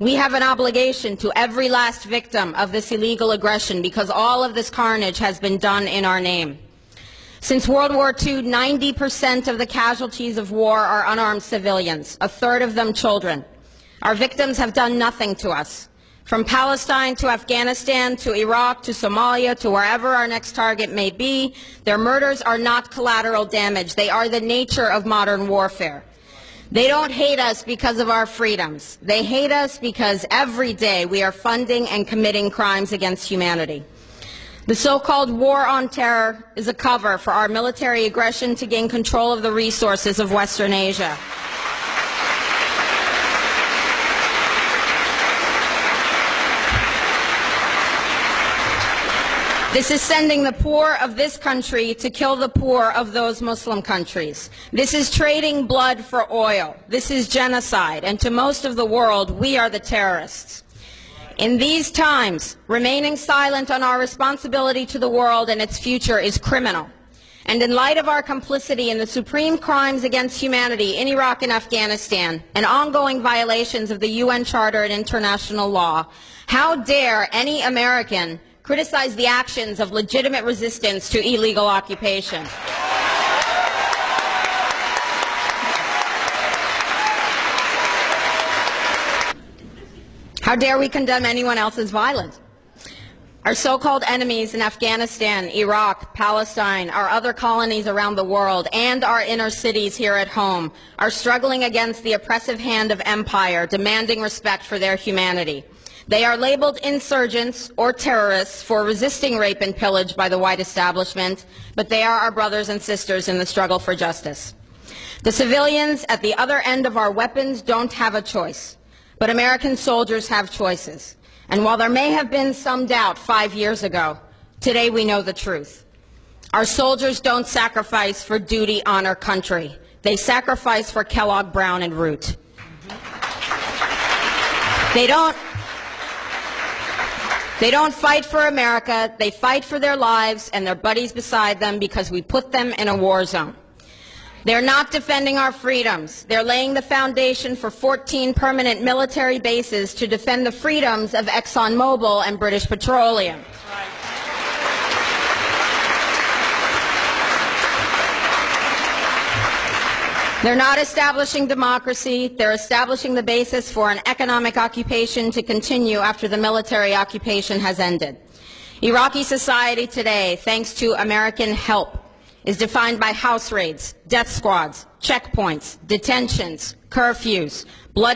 We have an obligation to every last victim of this illegal aggression because all of this carnage has been done in our name. Since World War II, 90% of the casualties of war are unarmed civilians, a third of them children. Our victims have done nothing to us. From Palestine to Afghanistan to Iraq to Somalia to wherever our next target may be, their murders are not collateral damage. They are the nature of modern warfare. They don't hate us because of our freedoms. They hate us because every day we are funding and committing crimes against humanity. The so-called war on terror is a cover for our military aggression to gain control of the resources of Western Asia. This is sending the poor of this country to kill the poor of those Muslim countries. This is trading blood for oil. This is genocide. And to most of the world, we are the terrorists. In these times, remaining silent on our responsibility to the world and its future is criminal. And in light of our complicity in the supreme crimes against humanity in Iraq and Afghanistan and ongoing violations of the UN Charter and international law, how dare any American criticize the actions of legitimate resistance to illegal occupation? How dare we condemn anyone else's violence? Our so-called enemies in Afghanistan, Iraq, Palestine, our other colonies around the world, and our inner cities here at home are struggling against the oppressive hand of empire, demanding respect for their humanity. They are labeled insurgents or terrorists for resisting rape and pillage by the white establishment, but they are our brothers and sisters in the struggle for justice. The civilians at the other end of our weapons don't have a choice, but American soldiers have choices. And while there may have been some doubt 5 years ago, today we know the truth. Our soldiers don't sacrifice for duty, honor, country. They sacrifice for Kellogg, Brown, and Root. They don't fight for America. They fight for their lives and their buddies beside them because we put them in a war zone. They're not defending our freedoms. They're laying the foundation for 14 permanent military bases to defend the freedoms of ExxonMobil and British Petroleum. They're not establishing democracy. They're establishing the basis for an economic occupation to continue after the military occupation has ended. Iraqi society today, thanks to American help, is defined by house raids, death squads, checkpoints, detentions, curfews,